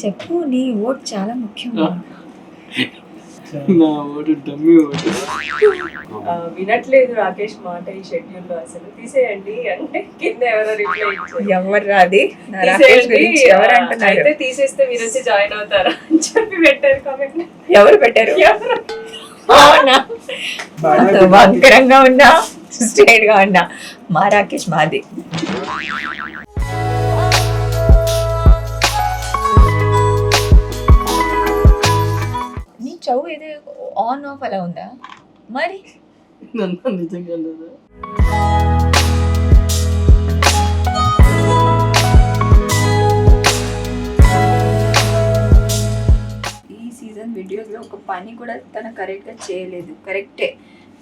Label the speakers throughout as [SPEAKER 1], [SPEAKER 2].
[SPEAKER 1] చెప్పు, నీ ఓట్ చాలా ముఖ్యం.
[SPEAKER 2] నా ఓటు డమ్మీ ఓటు.
[SPEAKER 3] వినట్లేదు రాకేష్ మాట ఈ షెడ్యూల్ లో. అసలు తీసేయండి అంటే కింద ఎవరో రిప్లై ఇచ్చారు.
[SPEAKER 1] ఎవరు రాది రాకేష్ గురించి ఎవరు అంటున్నారు?
[SPEAKER 3] అయితే తీసేస్తే మీరు వచ్చి జాయిన్ అవుతారా అని చెప్పి పెట్టారు కామెంట్.
[SPEAKER 1] ఎవరు పెట్టారు? అవునా? వంకరంగా ఉన్నా స్ట్రైట్ గా ఉన్నా మా రాకేష్ మాది. నీ చౌ ఏదో ఆన్ ఆఫ్ అలా ఉందా మరి?
[SPEAKER 2] నన్ను నిజంగా లేదా?
[SPEAKER 1] ఈ సీజన్ వీడియోస్ లో ఒక పని కూడా తను కరెక్ట్ గా చేయలేదు. కరెక్టే,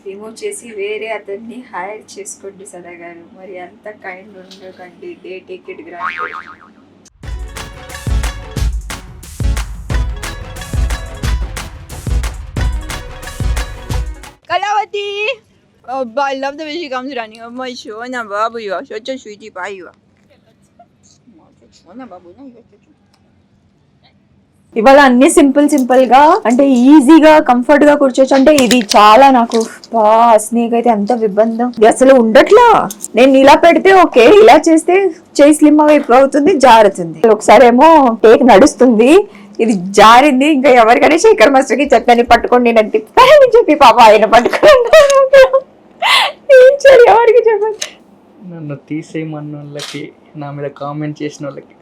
[SPEAKER 1] రిమూవ్ చేసి వేరే అతన్ని హైర్ చేసుకోండి సదా గారు. మరి అంత కైండ్ ఉండకండి. Day ticket grand.
[SPEAKER 4] Kalawati! Oh, but I love the way she comes running up my show. Na babu, you are such a sweetie pie. You are.
[SPEAKER 1] ఇవాళ అన్ని సింపుల్ గా, అంటే ఈజీగా కంఫర్ట్ గా కూర్చోచ్చు. అంటే ఇది చాలా నాకు స్నేక్ అయితే ఎంత ఇబ్బంది అసలు ఉండట్లా. నేను ఇలా పెడితే ఓకే, ఇలా చేస్తే చేయి స్లిమ్ అవుతుంది, జారుతుంది. ఒకసారి ఏమో టేక్ నడుస్తుంది, ఇది జారింది. ఇంకా ఎవరికైనా శేఖర్ మాస్టర్ కి చెప్పని పట్టుకోండి నేను తిప్పానని చెప్పి పాప ఆయన పట్టుకోండి. ఎవరికి చెప్పండి?
[SPEAKER 2] నన్ను తీసేయమన్న వాళ్ళకి, నా మీద కామెంట్ చేసిన వాళ్ళకి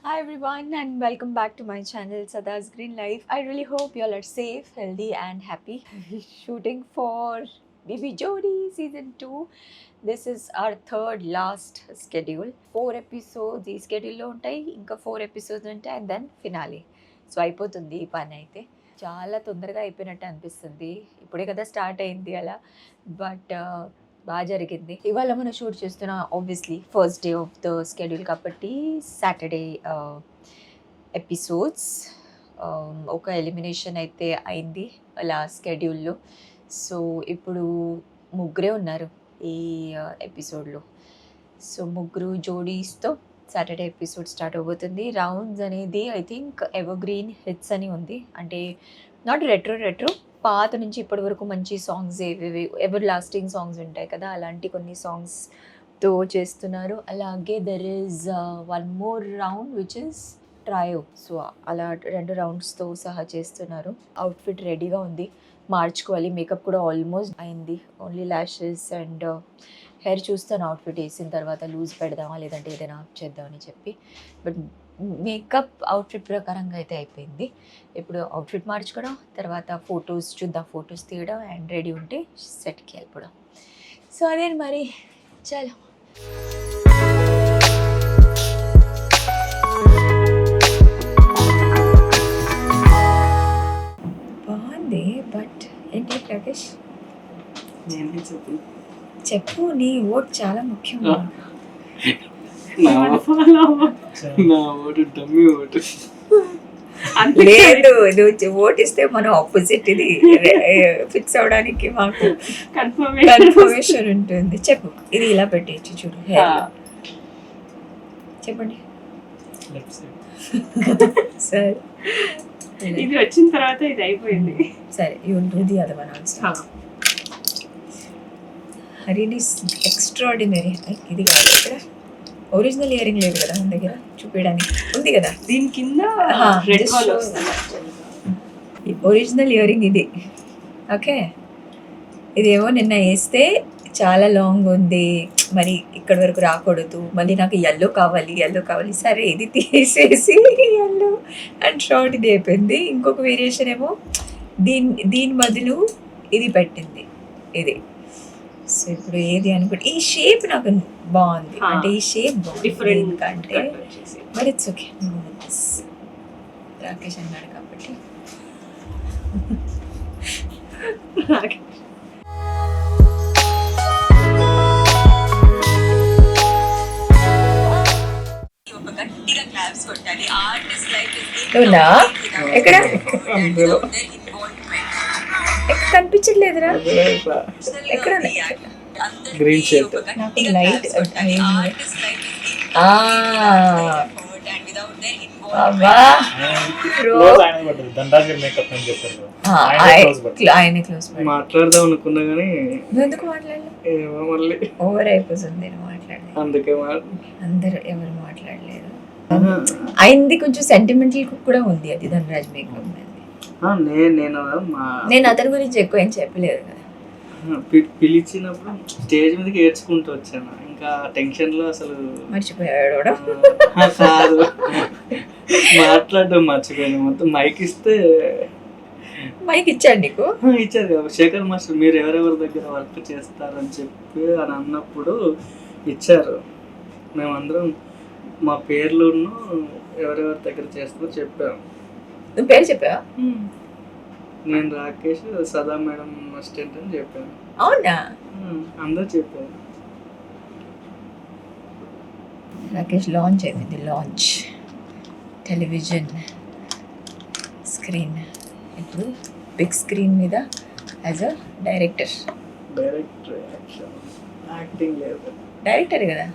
[SPEAKER 1] Hi everyone and welcome back to my channel Sada's Green Life. I really hope you all are safe, healthy and happy. Shooting for Baby Jodi season 2. This is our third last schedule. 4 episodes ఈ schedule లో ఉంటాయి, ఇంకా 4 episodes ఉంటాయి and then finale. So అయిపోతుంది ఈ పని. అయితే చాలా తొందరగా అయిపోయినట్టు అనిపిస్తుంది. ఇప్పుడే కదా స్టార్ట్ అయింది అలా, బట్ బాగా జరిగింది. ఇవాళ మనం షూట్ చేస్తున్న obviously first day of the schedule కాబట్టి సాటర్డే ఎపిసోడ్స్. ఒక ఎలిమినేషన్ అయితే అయింది లాస్ట్ స్కెడ్యూల్లో. సో ఇప్పుడు ముగ్గురే ఉన్నారు ఈ ఎపిసోడ్లో. సో ముగ్గురు జోడీస్తో సాటర్డే ఎపిసోడ్ స్టార్ట్ అవబోతుంది. రౌండ్స్ అనేది I think ever green hits అని ఉంది, అంటే నాట్ రెట్రో పాత నుంచి ఇప్పటి వరకు మంచి సాంగ్స్ ఏవేవి ఎవర్ లాస్టింగ్ సాంగ్స్ ఉంటాయి కదా, అలాంటి కొన్ని సాంగ్స్తో చేస్తున్నారు. అలాగే there is one more round which is trio. So అలా 2 రౌండ్స్తో సహా చేస్తున్నారు. అవుట్ఫిట్ రెడీగా ఉంది, మార్చుకోవాలి. మేకప్ కూడా ఆల్మోస్ట్ అయింది, ఓన్లీ ల్యాషెస్ అండ్ హెయిర్ చూస్తాను అవుట్ఫిట్ వేసిన తర్వాత లూజ్ పెడదామా లేదంటే ఏదైనా చేద్దామని చెప్పి. బట్ మేకప్ అవుట్ఫిట్ ప్రకారంగా అయితే అయిపోయింది. ఇప్పుడు అవుట్ఫిట్ మార్చుకోవడం, తర్వాత ఫొటోస్ చూద్దాం, ఫొటోస్ తీయడం అండ్ రెడీ ఉంటే సెట్కి వెళ్ళిపోవడం. సో అదే మరి, చలో. బాగుంది, బట్ ఏంటి రాకేష్ చెప్పు, నీ ఓట్ చాలా ముఖ్యం.
[SPEAKER 2] నా ఓటు డమ్మీ ఓటు.
[SPEAKER 1] లేదు, నువ్వు ఓట్ ఇస్తే మనం ఆపోజిట్ ఇది ఫిక్స్ అవడానికి మాకు కన్ఫర్మేషన్ ఉంటుంది. చెప్పు, ఇది ఇలా పెట్టేయచ్చు చూడు హెయిర్. చెప్పండి సరే.
[SPEAKER 3] ఇది వచ్చిన తర్వాత ఇది అయిపోయింది.
[SPEAKER 1] సరే, ఇది అది మన హరినిస్ ఎక్స్ట్రాడినరీ. ఇది కాదు, ఇక్కడ ఒరిజినల్ ఇయరింగ్ లేదు కదా మన దగ్గర, చూపించడానికి ఉంది కదా
[SPEAKER 3] దీని కింద
[SPEAKER 1] ఒరిజినల్ ఇయరింగ్ ఇది. ఓకే, ఇదేమో నిన్న వేస్తే చాలా లాంగ్ ఉంది, మరి ఇక్కడ వరకు రాకూడదు, మళ్ళీ నాకు ఎల్లో కావాలి. సరే ఇది తీసేసి ఎల్లో అండ్ షార్ట్ ఇది అయిపోయింది. ఇంకొక వేరియేషన్ ఏమో దీని బదులు ఇది పెట్టింది. ఇది సో ఇప్పుడు ఏది అనుకుంటే ఈ షేప్ నాకు బాగుంది, అంటే ఈ షేప్
[SPEAKER 3] డిఫరెంట్
[SPEAKER 1] అంటే బట్ ఇట్స్ ఓకే. రాకేష్ అన్నాడు కాబట్టి అవునా? ఎక్కడ ఎక్కడ కనిపించట్లేదురా? ఎక్కడ ఉన్నాయి?
[SPEAKER 2] Green shirt.
[SPEAKER 1] నాకు లైట్ ఆయన క్లోజ్
[SPEAKER 2] మాట్లాడదాం అనుకున్నా కానీ
[SPEAKER 1] ఎందుకు మాట్లాడలేదు?
[SPEAKER 2] ఏమో మళ్ళీ
[SPEAKER 1] ఓవర్ అయిపోతుంది నేను మాట్లాడలేదు.
[SPEAKER 2] అందుకే
[SPEAKER 1] అందరు ఎవరు మాట్లాడలేదు. అయింది కొంచెం సెంటిమెంటల్ కూడా ఉంది అది ధనరాజ్ మేకప్. నేను అతని గురించి ఎక్కువ ఏం చెప్పలేదు కదా.
[SPEAKER 2] పిలిచినప్పుడు స్టేజ్ మీదకి ఏడ్చుకుంటూ వచ్చాను, ఇంకా టెన్షన్ లో అసలు
[SPEAKER 1] మర్చిపోయాడు.
[SPEAKER 2] కాదు, మాట్లాడడం మర్చిపోయాను. మొత్తం మైక్ ఇస్తే
[SPEAKER 1] మైక్ ఇచ్చాడు నీకు?
[SPEAKER 2] ఇచ్చారు కదా శేఖర్ మాస్టర్, మీరు ఎవరెవరి దగ్గర వర్క్ చేస్తారని చెప్పి అని అన్నప్పుడు ఇచ్చారు. మేమందరం మా పేర్లు ఎవరెవరి దగ్గర చేస్తారో చెప్పాము.
[SPEAKER 1] నువ్వు పేరు చెప్పావా?
[SPEAKER 2] నేను రాకేష్, సదా మేడం అసిస్టెంట్ అని చెప్పాను.
[SPEAKER 1] అవునా?
[SPEAKER 2] అందరూ చెప్పారు.
[SPEAKER 1] రాకేష్ లాంచ్ అయిపోయింది. లాంచ్ టెలివిజన్ స్క్రీన్, ఇప్పుడు బిగ్ స్క్రీన్ మీద యాజ్ అ డైరెక్టర్.
[SPEAKER 2] యాక్టింగ్ లేదు,
[SPEAKER 1] డైరెక్టర్ కదా.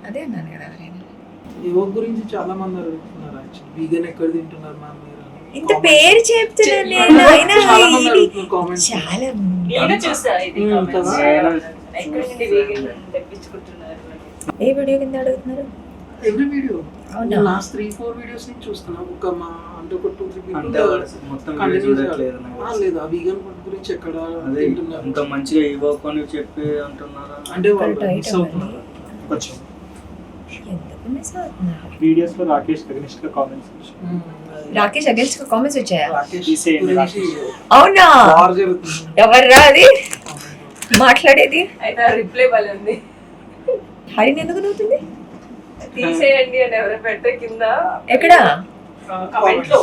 [SPEAKER 1] అదే అన్నాను కదా.
[SPEAKER 5] యోగ గురించి చాలా మంది అడుగుతున్నారు. యాక్చువల్లీ వీగన్ ఎక్కడ తింటున్నారు మ్యామ్ మీరు?
[SPEAKER 1] ఇంత పేరు చెప్తున్నాను నేను. అయినా చాలా
[SPEAKER 3] నేను చూసా ఇది comments.
[SPEAKER 5] కదా.
[SPEAKER 3] ఎక్కడి నుండి vegan తెప్పించుకుంటున్నారు అని.
[SPEAKER 1] ఏ వీడియో కింద అడుగుతున్నారు?
[SPEAKER 5] ఎవ్రీ వీడియో
[SPEAKER 1] అవునా?
[SPEAKER 5] లాస్ట్ 3-4 వీడియోస్ నుంచి చూస్తున్నా. ఒక మా అంటే ఒక 2-3
[SPEAKER 2] అంటే మొత్తం వీడియో చూడట్లేదు నాకు.
[SPEAKER 5] లేదు ఆ వీగన్ ఫుడ్ గురించి ఎక్కడ
[SPEAKER 2] అదే
[SPEAKER 5] తింటున్నారు
[SPEAKER 2] ఇంకా మంచిగా ఇవ్వకొని చెప్పి అంటున్నారా
[SPEAKER 5] అంటే వాళ్ళు
[SPEAKER 1] టైట్
[SPEAKER 5] మిస్ అవుతున్నారు.
[SPEAKER 2] కొంచెం
[SPEAKER 1] ఎందుకు మిస్ అవుతున్నారు?
[SPEAKER 6] వీడియోస్ లో రాకేష్ అగ్నిస్ట్ గా కామెంట్స్
[SPEAKER 1] రాకేష్ అగేన్స్ట్ కామెంట్స్ వచ్చాయా?
[SPEAKER 5] రాకేష్
[SPEAKER 6] తీసేయండి,
[SPEAKER 5] గురించి
[SPEAKER 1] అవునా?
[SPEAKER 5] వార్ జరుగుతుంది.
[SPEAKER 1] ఎవర్రా అది మాట్లాడేది?
[SPEAKER 3] అయితే రిప్లై భలే ఉంది.
[SPEAKER 1] హరిని ఎందుకు నవ్వుతుంది?
[SPEAKER 3] తీసేయండి అని ఎవరు పెడితే కింద
[SPEAKER 1] ఎక్కడ?
[SPEAKER 3] కమెంట్ లో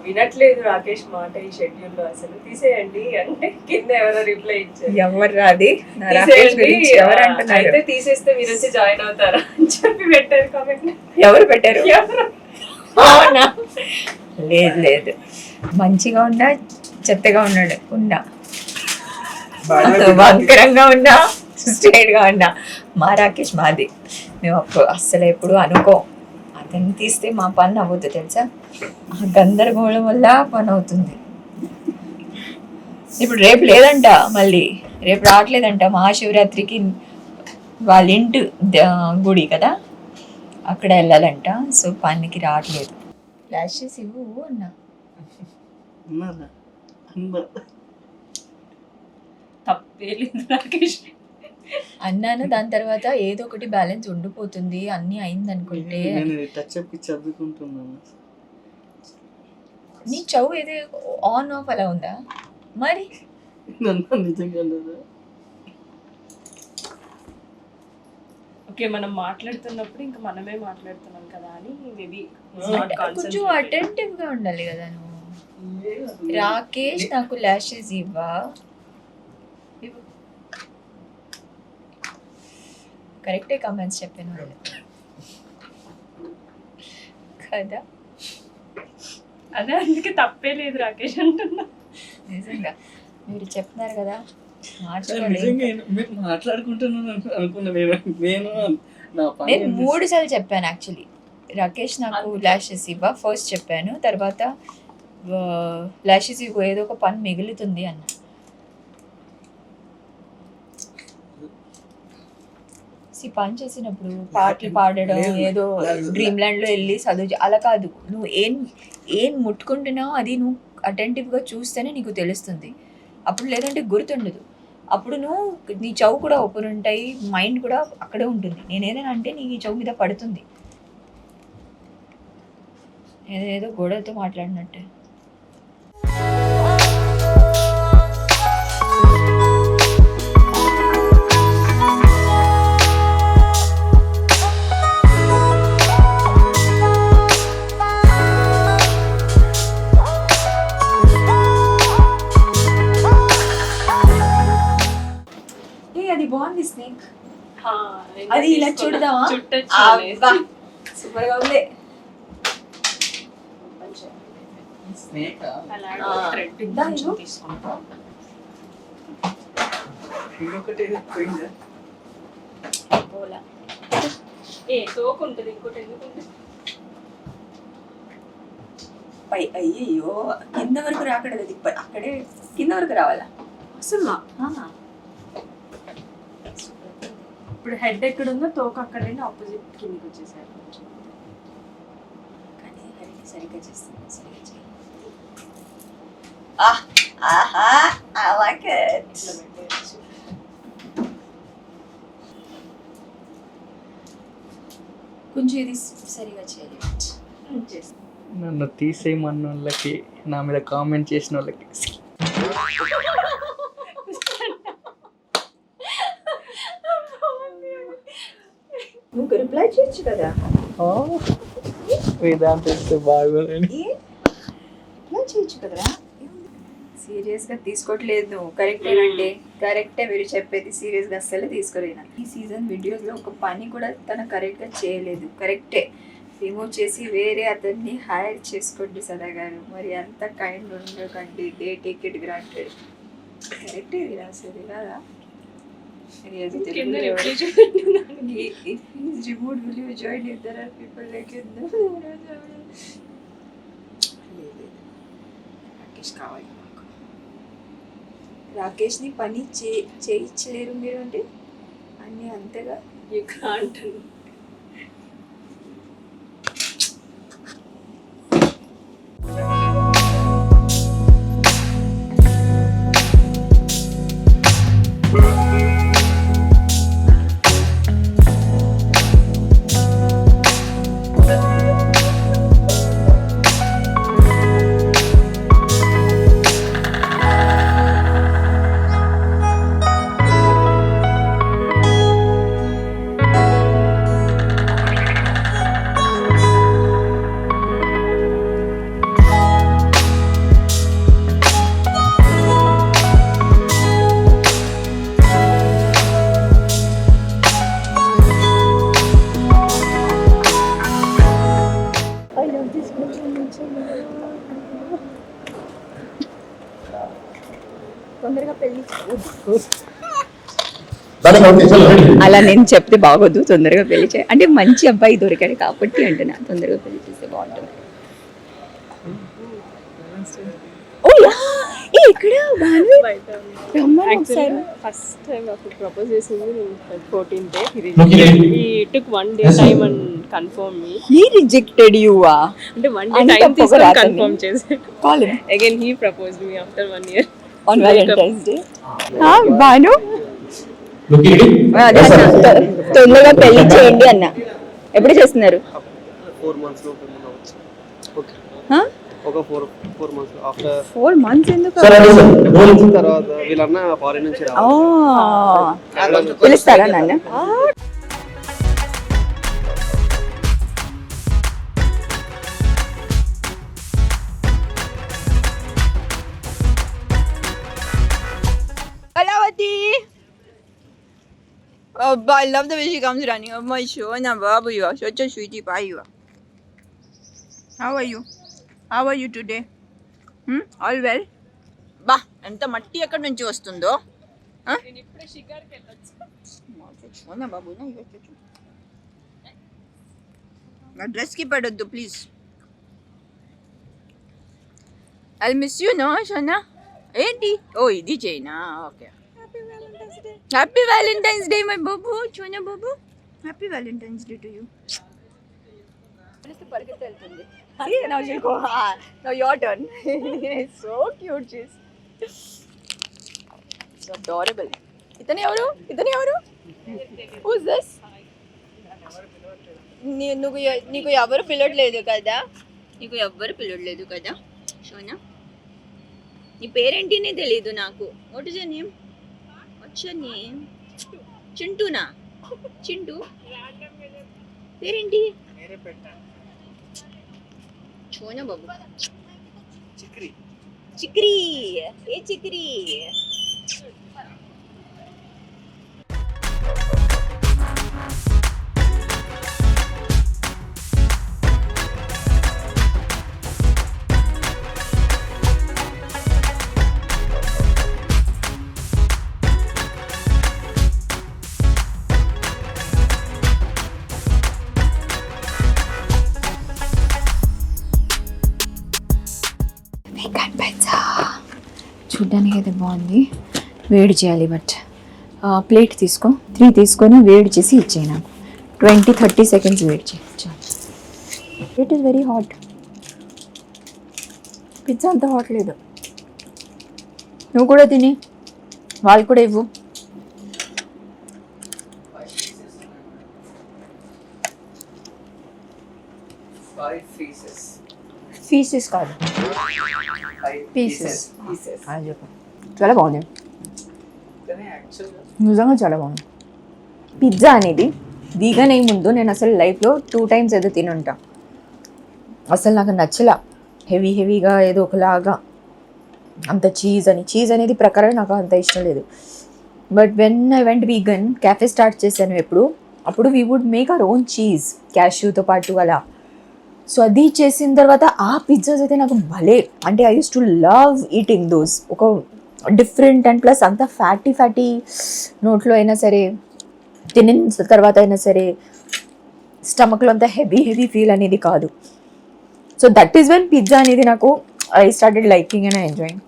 [SPEAKER 3] వినట్లేదు రాకేష్ మాట ఈ షెడ్యూల్ లో, అసలు తీసేయండి అంటే కింద ఎవరో రిప్లై ఇచ్చారు.
[SPEAKER 1] ఎవర్రా అది? నా రాకేష్ గురించి ఎవరు అంటున్నారు?
[SPEAKER 3] అయితే తీసేస్తే మీరు వచ్చి జాయిన్ అవుతారా అని చెప్పి పెట్టారు కామెంట్.
[SPEAKER 1] ఎవరు పెట్టారు?
[SPEAKER 3] ఎవరు?
[SPEAKER 1] అవునా? లేదు లేదు, మంచిగా ఉన్నా చెత్తగా ఉన్నాడు ఉన్నా, వంకరంగా ఉన్నా స్ట్రైట్ గా ఉన్నా మా రాకేష్ మాది. మేము అప్పుడు అస్సలు ఎప్పుడు అనుకో, అతన్ని తీస్తే మా పని అవ్వద్దు తెలుసా. ఆ గందరగోళం వల్ల పని అవుతుంది. ఇప్పుడు రేపు లేదంట, మళ్ళీ రేపు రావట్లేదంట. మహాశివరాత్రికి వాళ్ళ ఇంటి గుడి కదా, అక్కడ వెళ్ళాలంట. సో పనికి రావట్లేదు. ఫ్లాషెస్ ఇవ్వు అన్నా.
[SPEAKER 3] తప్పేలేదు రాకేష్
[SPEAKER 1] అన్నాను. దాని తర్వాత ఏదో ఒకటి బ్యాలెన్స్ ఉండిపోతుంది అన్ని అయింది అనుకుంటే.
[SPEAKER 2] నేను టచ్ అప్ చదువుకుంటున్నాను.
[SPEAKER 1] నీ చౌ ఏదో ఆన్ ఆఫ్ అలా ఉందా మరి?
[SPEAKER 2] నిజంగా
[SPEAKER 3] ఓకే, మనం మాట్లాడుతున్నప్పుడు ఇంకా మనమే మాట్లాడుతున్నాం కదా అని మేబీ
[SPEAKER 1] కొంచెం అటెంటివ్ గా ఉండాలి కదా నువ్వు. రాకేష్ నాకు ల్యాషెస్ ఇవ్వా? కరెక్టే కామెంట్స్ చెప్పాను వాళ్ళు కదా.
[SPEAKER 3] అదే అందుకే తప్పే లేదు రాకేష్ అంటున్నా.
[SPEAKER 1] నిజంగా మీరు చెప్తున్నారు కదా,
[SPEAKER 2] నిజంగా
[SPEAKER 1] మార్చుకోండి.
[SPEAKER 2] మీరు మాట్లాడుకుంటున్నాను అనుకున్నా. నేను నా పని
[SPEAKER 1] నేను 3 సార్లు చెప్పాను యాక్చువల్లీ. రాకేష్ నాకు ల్యాషెస్ ఇవ్వ ఫస్ట్ చెప్పాను, తర్వాత ల్యాషెస్ ఇవ్వ ఏదో ఒక పని మిగులుతుంది అన్న. పని చేసినప్పుడు పాటలు పాడడం, ఏదో డ్రీమ్ ల్యాండ్లో వెళ్ళి చదువు అలా కాదు. నువ్వు ఏం ముట్టుకుంటున్నావు అది నువ్వు అటెంటివ్గా చూస్తేనే నీకు తెలుస్తుంది. అప్పుడు లేదంటే గుర్తుండదు. అప్పుడు నువ్వు నీ చౌ కూడా ఓపెన్ ఉంటాయి, మైండ్ కూడా అక్కడే ఉంటుంది. నేను ఏదైనా అంటే నీ చౌ మీద పడుతుంది. ఏదో గోడలతో మాట్లాడినట్టే. బాగుంది స్నేక్. అది ఇలా చూడదామా? సూపర్ గా ఉంది.
[SPEAKER 5] స్నేక్ ఇంకొకటి పోయిందా?
[SPEAKER 3] తోకుంటది ఇంకోటి ఎందుకుంటుంది.
[SPEAKER 1] పై అయ్యో కింద వరకు రాకూడదు, అది అక్కడే కింద వరకు రావాలా
[SPEAKER 3] అసలు
[SPEAKER 1] ఆహా.
[SPEAKER 3] ఇప్పుడు హెడ్ ఎక్కడ ఉందో తోక అక్కడ ఆపోజిట్ కిందకి వచ్చేసారు.
[SPEAKER 1] కానీ హరిని సరిగ్గా చేస్తుంది, సరిగ్గా చేయాలి. ఆహా ఐ లైక్ ఇట్. కొంచెం ఇది సరిగా చేయాలి.
[SPEAKER 2] నన్ను తీసేయమన్న వాళ్ళకి, నా మీద కామెంట్ చేసిన వాళ్ళకి
[SPEAKER 1] నువ్వు రిప్లై చేయొచ్చు కదా.
[SPEAKER 2] వేదాంత ఇస్తే బాగోదని.
[SPEAKER 1] రిప్లై చేయొచ్చు కదరా. సీరియస్గా తీసుకోవట్లేదు నువ్వు. కరెక్టేనండి, కరెక్టే మీరు చెప్పేది. సీరియస్గా అస్సలు తీసుకోలేను. ఈ సీజన్ వీడియోస్లో ఒక పని కూడా తను కరెక్ట్గా చేయలేదు. కరెక్టే, రిమూవ్ చేసి వేరే అతన్ని హైర్ చేసుకోండి సదా గారు. మరి అంత కైండ్ ఉండకండి. Day take it granted. కరెక్టే ఇది రాసేది కదా. రాకేష్ కావాలి నాకు. రాకేష్ని పని చేయించలేరు మీరు అంటే అన్నీ అంతేగా.
[SPEAKER 3] You can't.
[SPEAKER 1] అలా నేను చెప్తే బాగోదు. తొందరగా పెళ్లి చేయ అంటే మంచి అబ్బాయి దొరికాడు కాబట్టి అంటున్నా. తొందరగా పెళ్లి చేస్తే బాగుంటుంది. ఓ యా, ఎక్కడ
[SPEAKER 3] ఫస్ట్ టైం అప్పుడు ప్రపోజ్ చేసింది నేను 14th. He took 1 day time and confirm me.
[SPEAKER 1] He rejected you
[SPEAKER 3] అంటే 1 day time తీసుకొని కన్ఫర్మ్ చేశాడు.
[SPEAKER 1] Call him
[SPEAKER 3] Again he proposed me after 1 year
[SPEAKER 1] on Valentine's Day. Banu తొందరగా పెళ్లి చేయండి అన్న. ఎప్పుడు చేస్తున్నారు?
[SPEAKER 7] 4 months లో ఓకే. ఒక 4 months ఆఫ్టర్
[SPEAKER 1] 4 months ఎందుకు?
[SPEAKER 7] తర్వాత వీళ్ళన్న ఫారెన్ నుంచి
[SPEAKER 1] పిలుస్తారా నాన్న?
[SPEAKER 4] Kalavati! Oh, I love the way she comes running up my show. And Babu, you are such a sweetie pie. You are. How are you? How are you today? All well? బా ఎంత మట్టి ఎక్కడి నుంచి వస్తుందో. బాబు నా డ్రెస్కి పడొద్దు please. I miss you no షోనా. ఏంటి? ఓ ఇది చేయనా? Okay. Happy Valentine's day my బాబు. చోనా బాబు, happy Valentine's day to you. పరిగెత్తి వెళ్తుంది. Now she'll go. Now your turn. It's so cute. She's so adorable. Itane ఎవరు? Who's this? నీకు ఎవరు పిలవట్లేదు కదా షోనా. నీ పేరేంటినే తెలీదు నాకు. What is your name? What's your name? చింటూనా? చింటూ పేరేంటి? చోనా బాబు. చిక్రీ. ఏ చిక్రీ?
[SPEAKER 1] చూడ్డానికి అయితే బాగుంది. వేడి చేయాలి బట్ ప్లేట్ తీసుకో, 3 తీసుకొని వేడి చేసి ఇచ్చేయి నాకు. 20-30 seconds వేడి చేయి. It is very hot. Pizza అంత హాట్ లేదు. నువ్వు కూడా తిని, వాళ్ళు కూడా ఇవ్వు. పీసెస్ కాదు, పీసెస్. అది చెప్పు. చాలా బాగుంది, నిజంగా చాలా బాగుంది. పిజ్జా అనేది వీగన్ అయ్యే ముందు నేను అసలు లైఫ్లో 2 times ఏదో తినుంటా. అసలు నాకు నచ్చలా, హెవీగా ఏదో ఒకలాగా అంత చీజ్ అనేది ప్రకారం నాకు అంత ఇష్టం లేదు. But when I went vegan, cafe start చేశాను అప్పుడు we would make our own cheese క్యాష్యూతో పాటు అలా. సో అది చేసిన తర్వాత ఆ పిజ్జాస్ అయితే నాకు భలే, అంటే I use to love eating those. ఒక డిఫరెంట్ అండ్ ప్లస్ అంత ఫ్యాటీ నోట్లో అయినా సరే, తినిన తర్వాత అయినా సరే స్టమక్లో అంత హెవీ ఫీల్ అనేది కాదు. So that is when pizza అనేది నాకు I started liking and enjoying.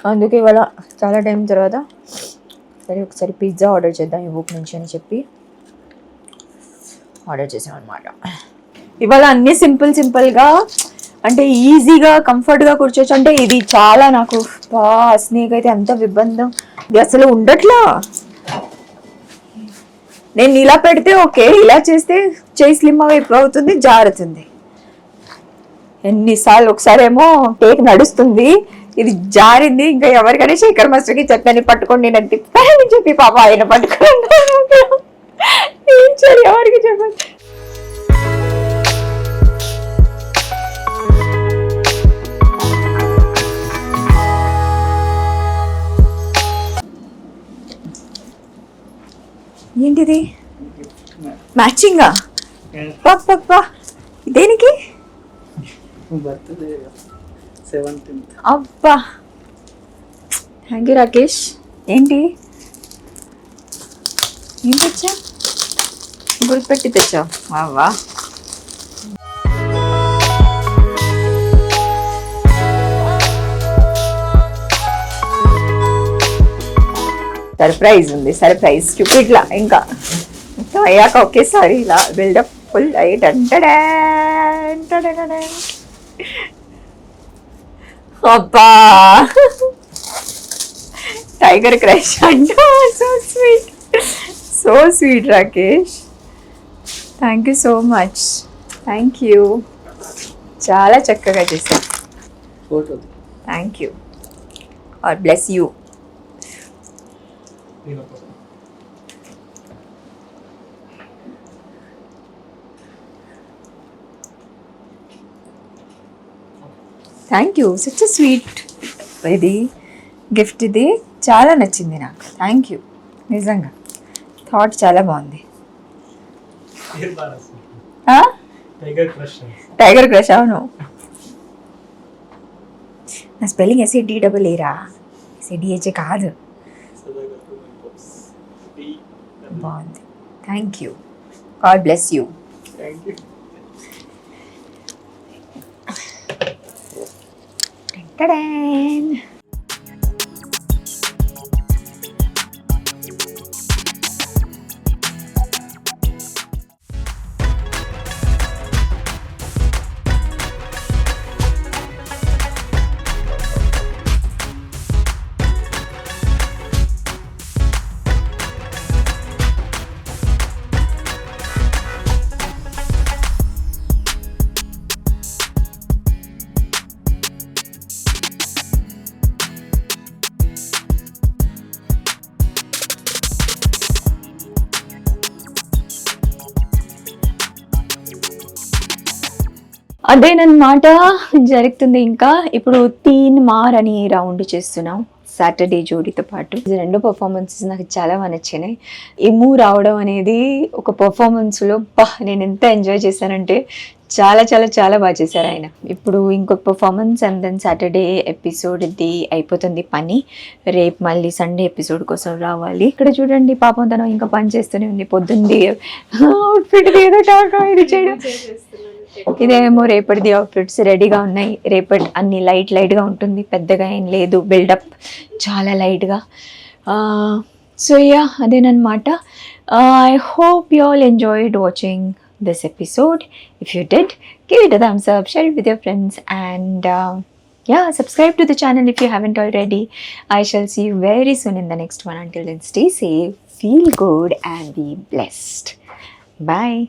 [SPEAKER 1] అందుకే ఇవాళ చాలా టైం తర్వాత సరే ఒకసారి పిజ్జా ఆర్డర్ చేద్దాం ఈ బుక్ నుంచి అని చెప్పి ఆర్డర్ చేసాం అనమాట. ఇవాళ అన్నీ సింపుల్గా, అంటే ఈజీగా కంఫర్ట్గా కూర్చోవచ్చు. అంటే ఇది చాలా నాకు స్నేక్ అయితే అంత ఇబ్బంది, ఇది అసలు ఉండట్లా. నేను ఇలా పెడితే ఓకే, ఇలా చేస్తే చేయి స్లిమ్ అవుతుంది, జారుతుంది. ఎన్నిసార్లు, ఒకసారేమో టేక్ నడుస్తుంది, ఇది జారింది. ఇంకా ఎవరికైనా శేఖర్ మాస్టర్కి చెప్పాను పట్టుకోండి నేను తిప్పానని చెప్పి, పాప ఆయన పట్టుకోండి ఏం చేయాలి ఎవరికి చెప్పండి. ఏంటిది మ్యాచింగా? పప్ప దేనికి?
[SPEAKER 2] Birthday 17th.
[SPEAKER 1] అబ్బా థ్యాంక్ యూ రాకేష్. ఏంటి ఏం తెచ్చా? గుర్తుపెట్టి తెచ్చావు. అవ్వా సర్ప్రైజ్ ఉంది, సర్ప్రైజ్ చూపిట్లా. ఇంకా అయ్యాక ఒకేసారి ఇలా బిల్డప్ ఫుల్ అయ్యి అబ్బా టైగర్ క్రష్ అంట. So sweet Rakesh, thank you so much. Thank you, చాలా చక్కగా చేశారు. Thank you, are bless you. Thank you, such a sweet ఇది గిఫ్ట్. ఇది చాలా నచ్చింది నాకు. థ్యాంక్ యూ, నిజంగా థాట్ చాలా బాగుంది. టైగర్ క్రష్ అవును. నా స్పెల్లింగ్ SADAA SADHA కాదు. బాగుంది, thank you, God bless you. Ta-da! అదేనమాట జరుగుతుంది. ఇంకా ఇప్పుడు 3 మార్ అని రౌండ్ చేస్తున్నాం సాటర్డే జోడీతో పాటు. ఇది 2 పర్ఫార్మెన్సెస్ నాకు చాలా నచ్చినాయి. ఎము రావడం అనేది ఒక పర్ఫార్మెన్స్లో నేను ఎంత ఎంజాయ్ చేశానంటే చాలా చాలా చాలా బాగా చేశారు ఆయన. ఇప్పుడు ఇంకొక పర్ఫార్మెన్స్ అండ్ దెన్ సాటర్డే ఎపిసోడ్ది అయిపోతుంది పని. రేపు మళ్ళీ సండే ఎపిసోడ్ కోసం రావాలి. ఇక్కడ చూడండి పాపం తను ఇంకా పని చేస్తూనే ఉంది. పొద్దుంది అవుట్ఫిట్ ఏదో ఇది చేయడం ఇదేమో రేపటిది అవుట్ఫిట్స్ రెడీగా ఉన్నాయి. రేపటి అన్ని లైట్గా ఉంటుంది, పెద్దగా ఏం లేదు, బిల్డప్ చాలా లైట్గా. సో యా, అదేనమాట. I hope you all enjoyed watching this episode. If you did, give it a thumbs up, share it with your friends, and yeah, subscribe to the channel if you haven't already. I shall see you very soon in the next one. Until then, stay safe, feel good, and be blessed. Bye.